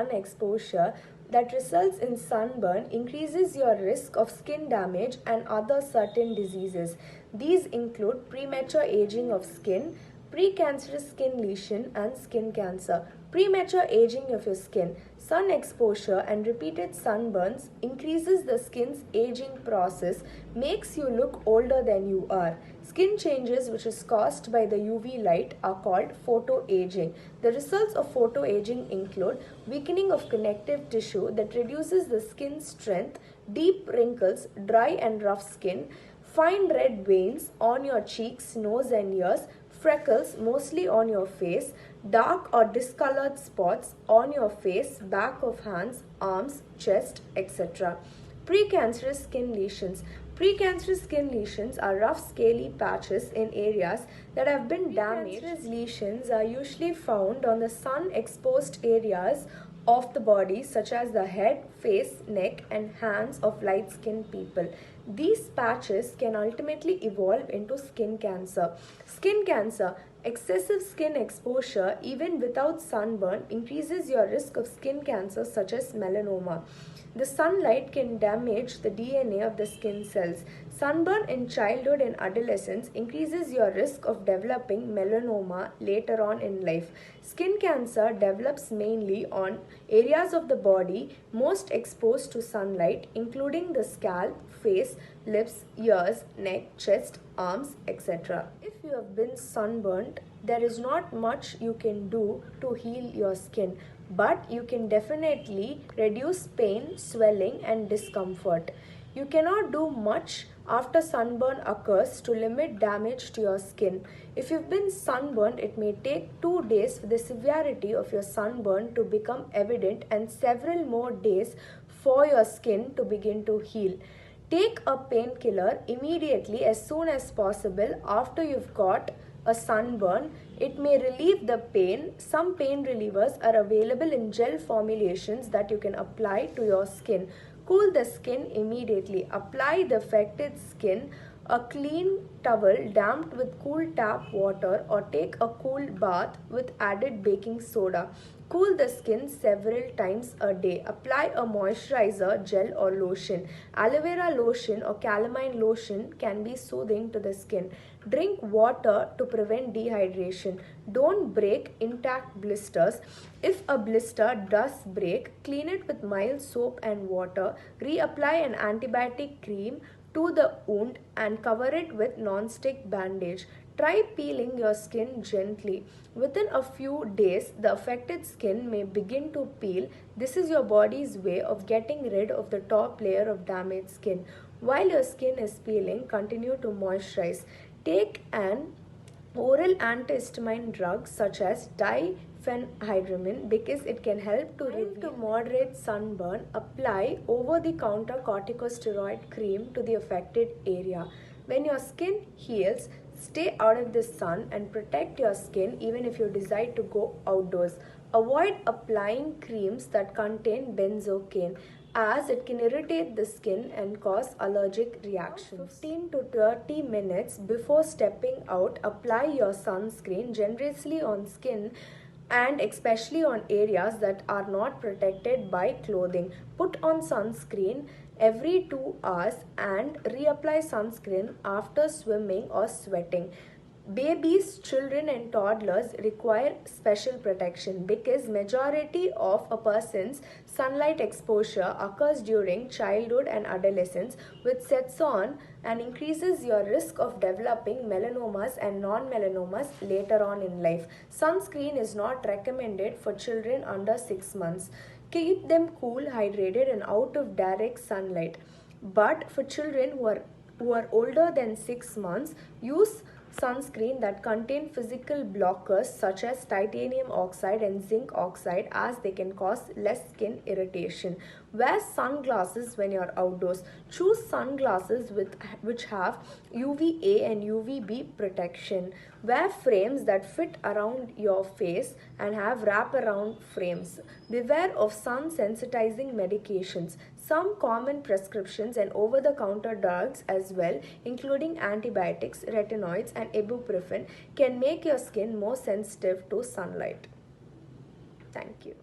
sun exposure that results in sunburn increases your risk of skin damage and other certain diseases. These include premature aging of skin, precancerous skin lesion, and skin cancer. Premature aging of your skin. Sun exposure and repeated sunburns increases the skin's aging process, makes you look older than you are. Skin changes which is caused by the UV light are called photoaging. The results of photoaging include weakening of connective tissue that reduces the skin strength, deep wrinkles, dry and rough skin, fine red veins on your cheeks, nose and ears, freckles mostly on your face, dark or discolored spots on your face, back of hands, arms, chest, etc. Precancerous skin lesions. Precancerous skin lesions are rough scaly patches in areas that have been damaged. Precancerous lesions are usually found on the sun exposed areas of the body such as the head, face, neck and hands of light skinned people. These patches can ultimately evolve into skin cancer. Skin cancer. Excessive skin exposure even without sunburn increases your risk of skin cancer such as melanoma. The sunlight can damage the DNA of the skin cells. Sunburn in childhood and adolescence increases your risk of developing melanoma later on in life. Skin cancer develops mainly on areas of the body most exposed to sunlight, including the scalp, face, lips, ears, neck, chest, arms, etc. If you have been sunburnt, there is not much you can do to heal your skin, but you can definitely reduce pain, swelling and discomfort. You cannot do much after sunburn occurs to limit damage to your skin. If you've been sunburned, it may take 2 days for the severity of your sunburn to become evident and several more days for your skin to begin to heal. Take a painkiller immediately as soon as possible after you've got a sunburn. It may relieve the pain. Some pain relievers are available in gel formulations that you can apply to your skin. Cool the skin immediately. Apply the affected skin a clean towel damped with cool tap water or take a cool bath with added baking soda. Cool the skin several times a day. Apply a moisturizer, gel or lotion. Aloe vera lotion or calamine lotion can be soothing to the skin. Drink water to prevent dehydration. Don't break intact blisters. If a blister does break, clean it with mild soap and water. Reapply an antibiotic cream to the wound and cover it with non-stick bandage. Try peeling your skin gently. Within a few days, the affected skin may begin to peel. This is your body's way of getting rid of the top layer of damaged skin. While your skin is peeling, continue to moisturize. Take an oral antihistamine drug such as diphenhydramine because it can help to relieve to moderate sunburn. Apply over-the-counter corticosteroid cream to the affected area. When your skin heals, stay out of the sun and protect your skin even if you decide to go outdoors. Avoid applying creams that contain benzocaine as it can irritate the skin and cause allergic reactions. 15 to 30 minutes before stepping out, apply your sunscreen generously on skin and especially on areas that are not protected by clothing. Put on sunscreen every 2 hours and reapply sunscreen after swimming or sweating. Babies, children and toddlers require special protection because majority of a person's sunlight exposure occurs during childhood and adolescence, which sets on and increases your risk of developing melanomas and non-melanomas later on in life. Sunscreen is not recommended for children under 6 months. Keep them cool, hydrated and out of direct sunlight. But for children who are older than 6 months, use sunscreen that contain physical blockers such as titanium oxide and zinc oxide as they can cause less skin irritation. Wear sunglasses when you're outdoors. Choose sunglasses which have UVA and UVB protection. Wear frames that fit around your face and have wraparound frames. Beware of sun sensitizing medications. Some common prescriptions and over-the-counter drugs as well, including antibiotics, retinoids and ibuprofen, can make your skin more sensitive to sunlight. Thank you.